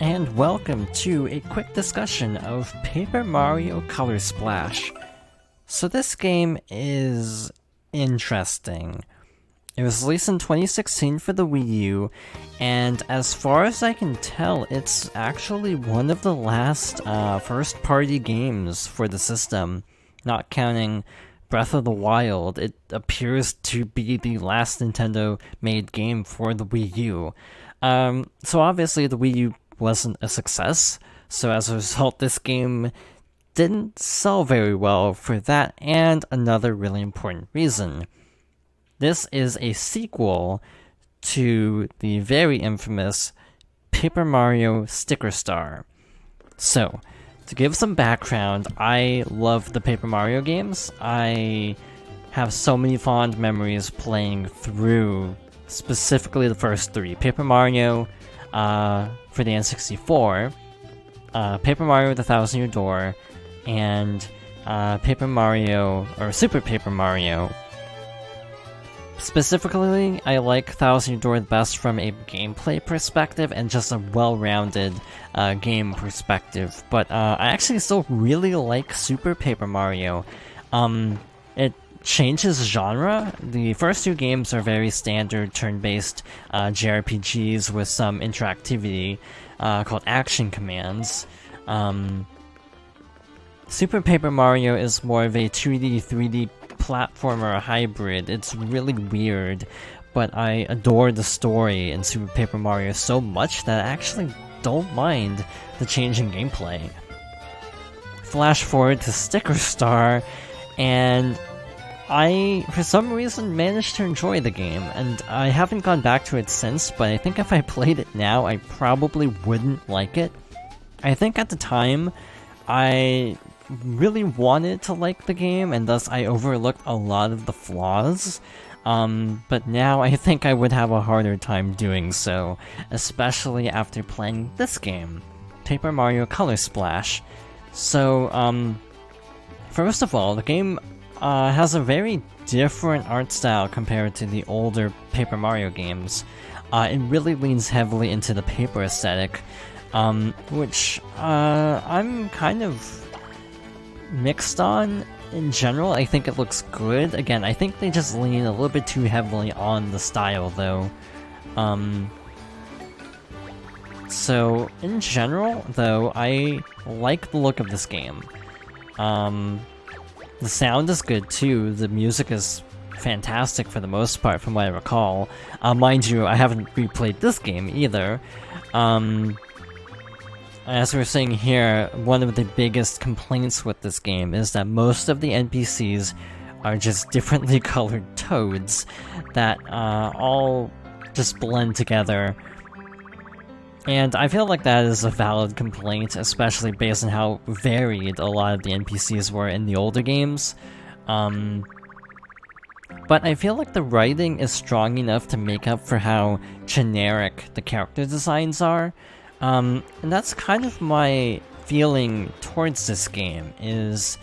and welcome to a quick discussion of Paper Mario Color Splash. So this game is interesting. It was released in 2016 for the Wii U, and as far as I can tell, it's actually one of the last first-party games for the system, not counting Breath of the Wild. It appears to be the last Nintendo-made game for the Wii U. So obviously the Wii U wasn't a success, so as a result this game didn't sell very well for that and another really important reason. This is a sequel to the very infamous Paper Mario Sticker Star. So, to give some background, I love the Paper Mario games. I have so many fond memories playing through specifically the first three. Paper Mario for the N64, Paper Mario the Thousand Year Door, and Paper Mario, or Super Paper Mario. Specifically, I like Thousand Year Door the best from a gameplay perspective and just a well-rounded game perspective, but I actually still really like Super Paper Mario. It changes genre. The first two games are very standard turn-based JRPGs with some interactivity called action commands. Super Paper Mario is more of a 2D, 3D platformer hybrid. It's really weird, but I adore the story in Super Paper Mario so much that I actually don't mind the change in gameplay. Flash forward to Sticker Star, and I, for some reason, managed to enjoy the game, and I haven't gone back to it since, but I think if I played it now, I probably wouldn't like it. I think at the time, I really wanted to like the game, and thus I overlooked a lot of the flaws, but now I think I would have a harder time doing so, especially after playing this game, Paper Mario Color Splash. So, first of all, the game has a very different art style compared to the older Paper Mario games. It really leans heavily into the paper aesthetic, which I'm kind of mixed on in general. I think it looks good. Again, I think they just lean a little bit too heavily on the style though. So in general though, I like the look of this game. The sound is good too. The music is fantastic for the most part from what I recall. Mind you, I haven't replayed this game either. As we were saying here, one of the biggest complaints with this game is that most of the NPCs are just differently colored toads that all just blend together. And I feel like that is a valid complaint, especially based on how varied a lot of the NPCs were in the older games. But I feel like the writing is strong enough to make up for how generic the character designs are. And that's kind of my feeling towards this game, is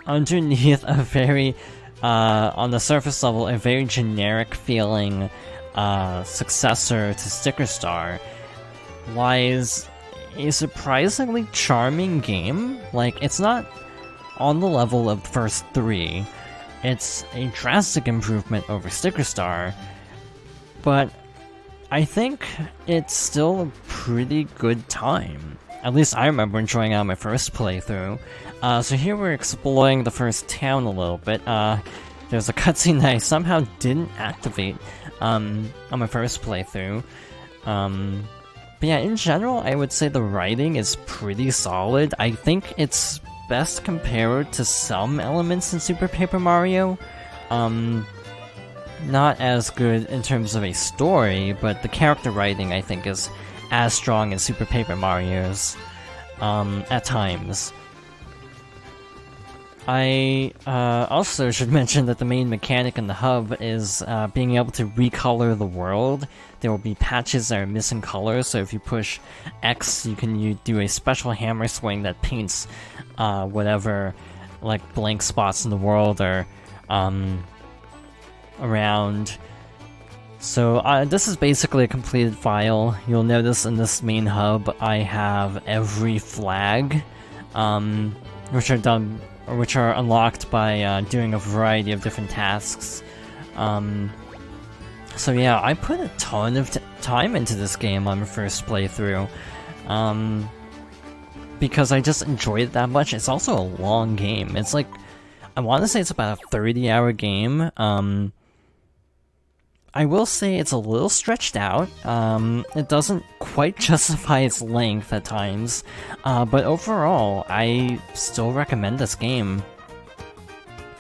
underneath a very, on the surface level, a very generic feeling successor to Sticker Star lies a surprisingly charming game. Like, it's not on the level of the first three. It's a drastic improvement over Sticker Star, but I think it's still a pretty good time. At least I remember enjoying it on my first playthrough. So here we're exploring the first town a little bit. There's a cutscene that I somehow didn't activate on my first playthrough. But yeah, in general, I would say the writing is pretty solid. I think it's best compared to some elements in Super Paper Mario. Not as good in terms of a story, but the character writing, I think, is as strong as Super Paper Mario's, at times. I also should mention that the main mechanic in the hub is being able to recolor the world. There will be patches that are missing colors, so if you push X, you can do a special hammer swing that paints whatever, like, blank spots in the world are around. So this is basically a completed file. You'll notice in this main hub I have every flag, which are unlocked by doing a variety of different tasks. So yeah, I put a ton of time into this game on my first playthrough, because I just enjoyed it that much. It's also a long game. It's like, I want to say it's about a 30-hour game. I will say it's a little stretched out. It doesn't quite justify its length at times, but overall, I still recommend this game.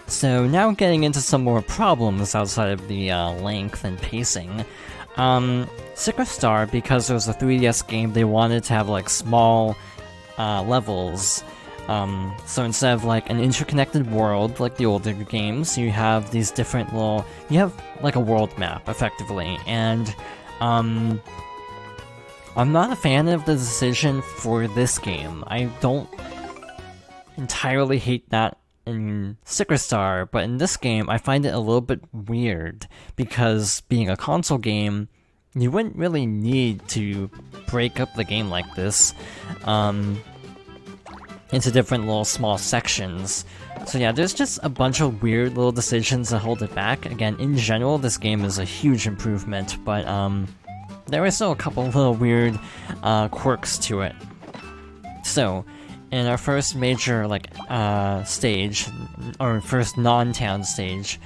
So now getting into some more problems outside of the length and pacing. Sickle Star, because it was a 3DS game, they wanted to have like small levels. So instead of like an interconnected world like the older games, you have these different you have like a world map effectively, and I'm not a fan of the decision for this game. I don't entirely hate that in Sickle Star, but in this game I find it a little bit weird, because being a console game, you wouldn't really need to break up the game like this into different little small sections. So yeah, there's just a bunch of weird little decisions that hold it back. Again, in general, this game is a huge improvement, but there are still a couple little weird quirks to it. So, in our first major stage, or first non-town stage,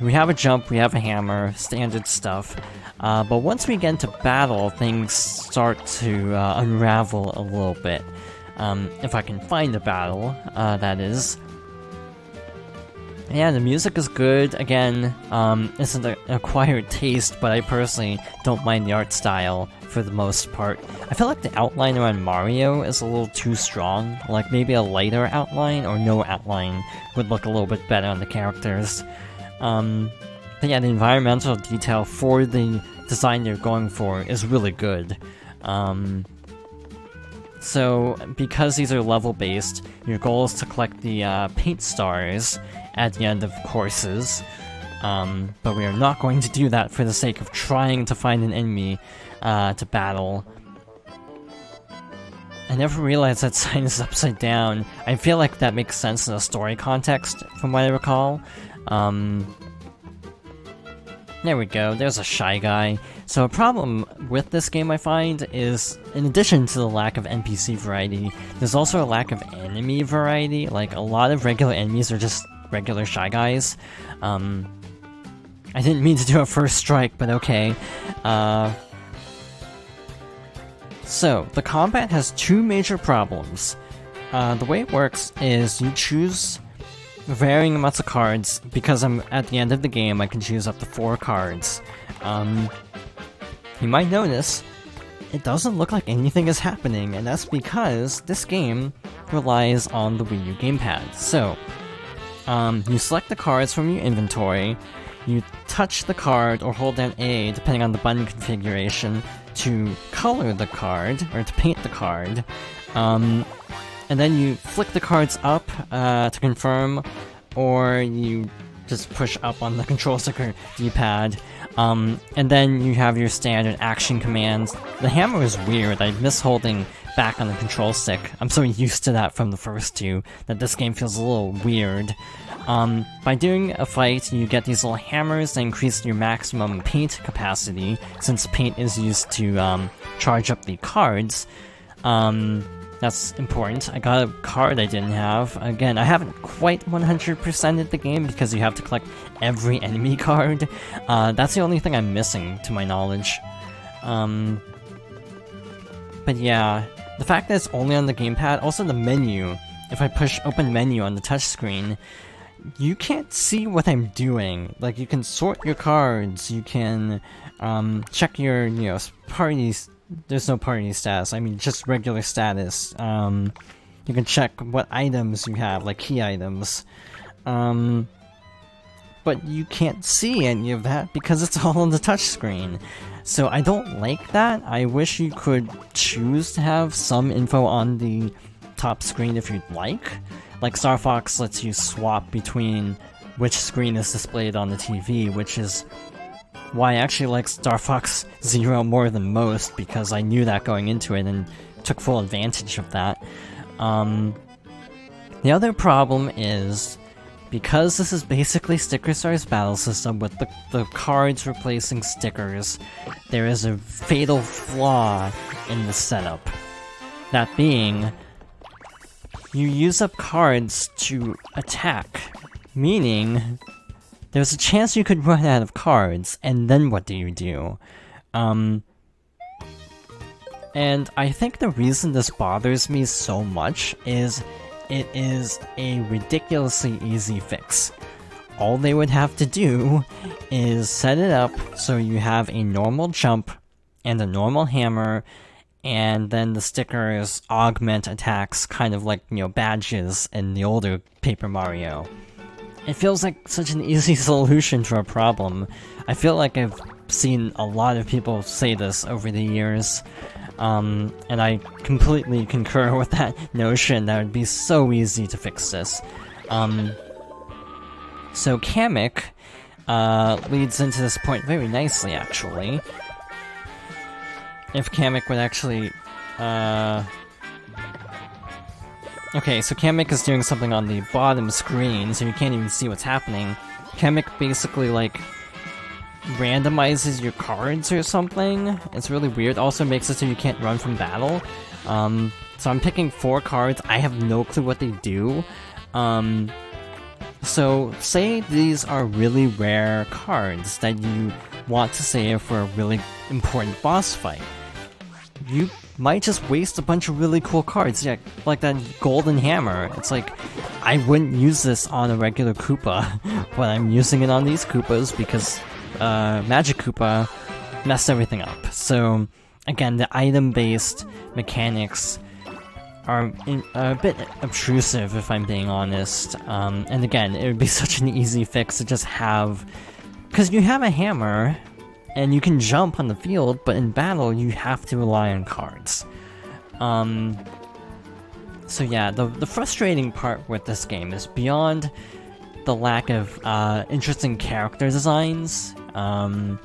we have a jump, we have a hammer, standard stuff. But once we get into battle, things start to unravel a little bit. If I can find a battle, that is. Yeah, the music is good. Again, it's an acquired taste, but I personally don't mind the art style for the most part. I feel like the outline around Mario is a little too strong. Like, maybe a lighter outline or no outline would look a little bit better on the characters. But yeah, the environmental detail for the design they're going for is really good. So, because these are level-based, your goal is to collect the paint stars at the end of courses, but we are not going to do that for the sake of trying to find an enemy to battle. I never realized that sign is upside down. I feel like that makes sense in a story context, from what I recall. There we go, there's a Shy Guy. So a problem with this game, I find, is in addition to the lack of NPC variety, there's also a lack of enemy variety. Like, a lot of regular enemies are just regular Shy Guys. I didn't mean to do a first strike, but okay. So, the combat has two major problems. The way it works is you choose varying amounts of cards. Because I'm at the end of the game, I can choose up to 4 cards. You might notice it doesn't look like anything is happening, and that's because this game relies on the Wii U gamepad. So, you select the cards from your inventory, you touch the card or hold down A, depending on the button configuration, to color the card, or to paint the card, and then you flick the cards up to confirm, or you just push up on the control stick or D-pad, and then you have your standard action commands. The hammer is weird. I miss holding back on the control stick. I'm so used to that from the first two that this game feels a little weird. By doing a fight, you get these little hammers that increase your maximum paint capacity, since paint is used to charge up the cards. That's important. I got a card I didn't have. Again, I haven't quite 100%ed the game because you have to collect every enemy card. That's the only thing I'm missing, to my knowledge. But yeah, the fact that it's only on the gamepad, also the menu. If I push open menu on the touchscreen, you can't see what I'm doing. Like, you can sort your cards, you can check your, parties. There's no party status, I mean just regular status. You can check what items you have, like key items. But you can't see any of that because it's all on the touchscreen. So I don't like that. I wish you could choose to have some info on the top screen if you'd like. Like Star Fox lets you swap between which screen is displayed on the TV, which is why I actually like Star Fox Zero more than most, because I knew that going into it and took full advantage of that. The other problem is, because this is basically Sticker Star's battle system with the cards replacing stickers, there is a fatal flaw in the setup. That being, you use up cards to attack, meaning there's a chance you could run out of cards, and then what do you do? And I think the reason this bothers me so much is it is a ridiculously easy fix. All they would have to do is set it up so you have a normal jump and a normal hammer, and then the stickers augment attacks, kind of like, badges in the older Paper Mario. It feels like such an easy solution to a problem. I feel like I've seen a lot of people say this over the years, and I completely concur with that notion that it would be so easy to fix this. So Kamek leads into this point very nicely, actually. If Kamek would actually... Okay, so Kamek is doing something on the bottom screen, so you can't even see what's happening. Kamek basically, randomizes your cards or something. It's really weird. Also makes it so you can't run from battle. So I'm picking 4 cards. I have no clue what they do. So, say these are really rare cards that you want to save for a really important boss fight. You might just waste a bunch of really cool cards, yeah, like that golden hammer. It's like, I wouldn't use this on a regular Koopa, but I'm using it on these Koopas because Magic Koopa messed everything up. So, again, the item-based mechanics are a bit obtrusive, if I'm being honest. And again, it would be such an easy fix to just have... Because you have a hammer, and you can jump on the field, but in battle, you have to rely on cards. So yeah, the frustrating part with this game is beyond the lack of interesting character designs. The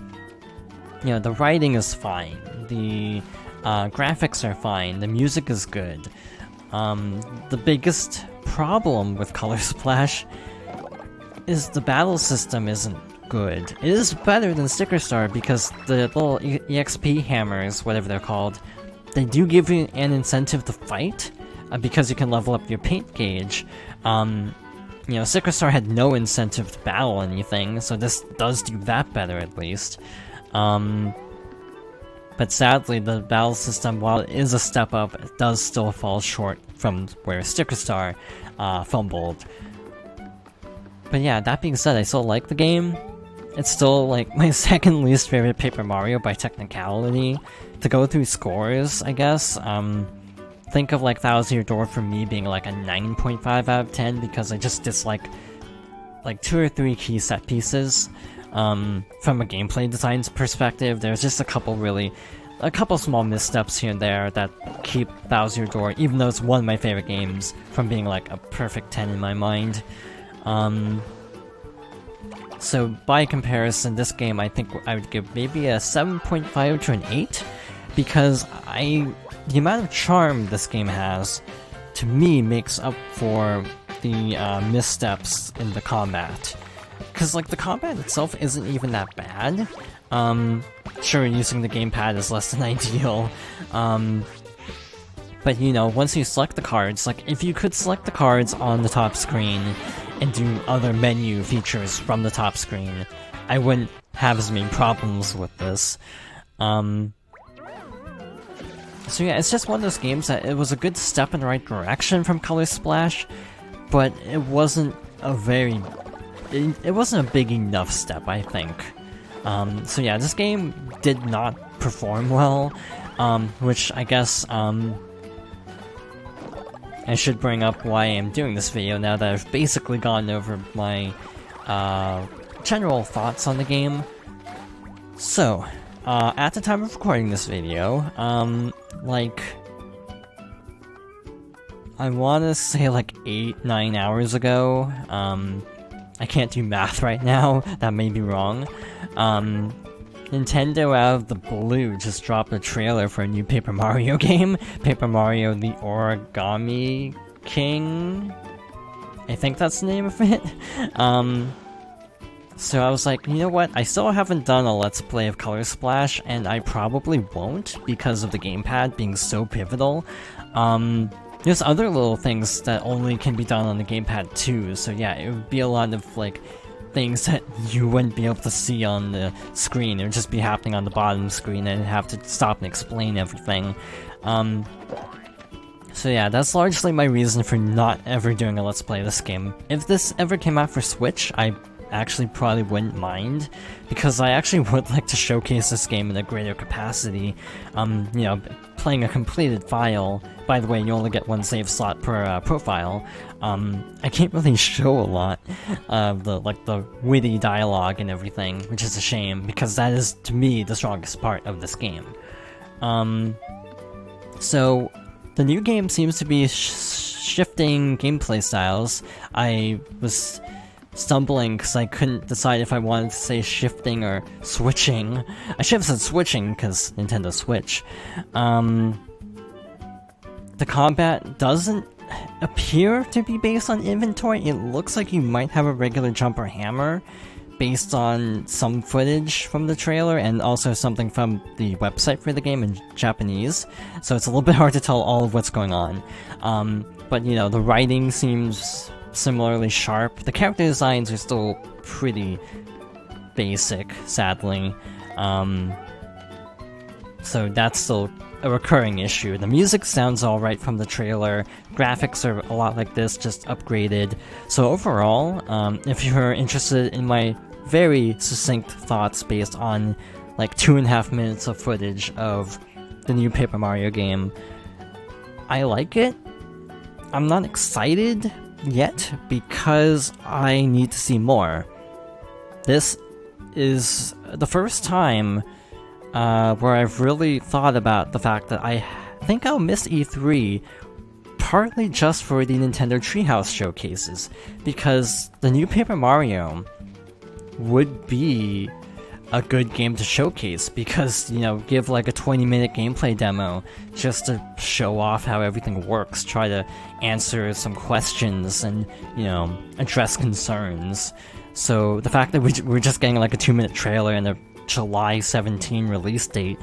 writing is fine, the graphics are fine, the music is good. The biggest problem with Color Splash is the battle system isn't good. It is better than Sticker Star because the little EXP hammers, whatever they're called, they do give you an incentive to fight, because you can level up your paint gauge. Sticker Star had no incentive to battle anything, so this does do that better at least. But sadly, the battle system, while it is a step up, it does still fall short from where Sticker Star fumbled. But yeah, that being said, I still like the game. It's still, my second least favorite Paper Mario by technicality. To go through scores, I guess, think of, Thousand Year Door for me being, a 9.5 out of 10, because I just dislike, 2 or 3 key set pieces. From a gameplay design perspective, there's just a couple small missteps here and there that keep Thousand Year Door, even though it's one of my favorite games, from being, a perfect 10 in my mind. So by comparison, this game I think I would give maybe a 7.5 to an 8, because the amount of charm this game has, to me, makes up for the missteps in the combat. Because, the combat itself isn't even that bad. Sure, using the gamepad is less than ideal. But, once you select the cards, if you could select the cards on the top screen and do other menu features from the top screen, I wouldn't have as many problems with this. So yeah, it's just one of those games that it was a good step in the right direction from Color Splash, but it wasn't a big enough step, I think. So yeah, this game did not perform well, which I guess, I should bring up why I'm doing this video now that I've basically gone over my general thoughts on the game. So, at the time of recording this video, I want to say 8-9 hours ago, I can't do math right now, that may be wrong, Nintendo out of the blue just dropped a trailer for a new Paper Mario game, Paper Mario the Origami King? I think that's the name of it. So I was like, you know what, I still haven't done a Let's Play of Color Splash, and I probably won't because of the gamepad being so pivotal. There's other little things that only can be done on the gamepad too, so yeah, it would be a lot of, like, things that you wouldn't be able to see on the screen. It would just be happening on the bottom screen, and I'd have to stop and explain everything. So yeah, that's largely my reason for not ever doing a Let's Play of this game. If this ever came out for Switch, I actually probably wouldn't mind, because I actually would like to showcase this game in a greater capacity. You know, playing a completed file, by the way, you only get one save slot per profile. I can't really show a lot of the witty dialogue and everything, which is a shame, because that is, to me, the strongest part of this game. So the new game seems to be shifting gameplay styles. I was stumbling because I couldn't decide if I wanted to say shifting or switching. I should have said switching because Nintendo Switch. The combat doesn't appear to be based on inventory. It looks like you might have a regular jump or hammer based on some footage from the trailer and also something from the website for the game in Japanese. So it's a little bit hard to tell all of what's going on. But you know, the writing seems similarly sharp. The character designs are still pretty basic, sadly. So that's still a recurring issue. The music sounds alright from the trailer. Graphics are a lot like this, just upgraded. So overall, if you're interested in my very succinct thoughts based on like 2.5 minutes of footage of the new Paper Mario game, I like it. I'm not excited yet because I need to see more. This is the first time where I've really thought about the fact that I think I'll miss E3 partly just for the Nintendo Treehouse showcases, because the new Paper Mario would be a good game to showcase, because, you know, give like a 20-minute gameplay demo just to show off how everything works, try to answer some questions and, you know, address concerns. So the fact that we're just getting like a 2-minute trailer and a July 17 release date,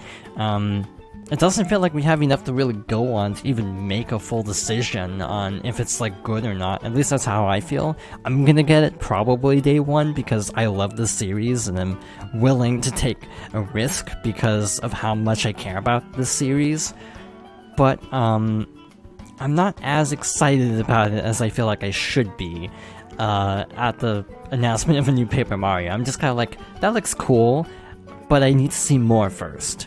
it doesn't feel like we have enough to really go on to even make a full decision on if it's like good or not. At least that's how I feel. I'm gonna get it probably day one because I love this series and I'm willing to take a risk because of how much I care about this series. But I'm not as excited about it as I feel like I should be at the announcement of a new Paper Mario. I'm just kind of like, that looks cool, but I need to see more first.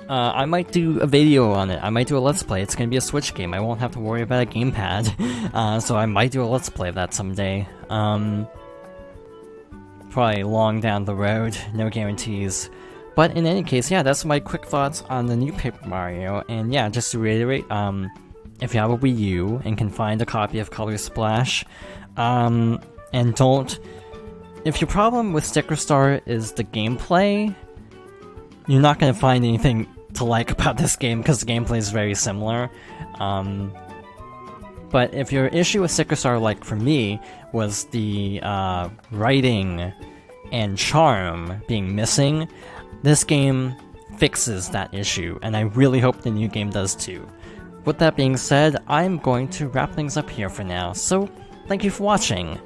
I might do a video on it. I might do a Let's Play. It's gonna be a Switch game. I won't have to worry about a gamepad. So I might do a Let's Play of that someday. Probably long down the road. No guarantees. But in any case, yeah, that's my quick thoughts on the new Paper Mario. And yeah, just to reiterate, if you have a Wii U and can find a copy of Color Splash, and don't... If your problem with Sticker Star is the gameplay, you're not gonna find anything to like about this game because the gameplay is very similar. But if your issue with Sticker Star, like for me, was the writing and charm being missing, this game fixes that issue, and I really hope the new game does too. With that being said, I'm going to wrap things up here for now, so thank you for watching.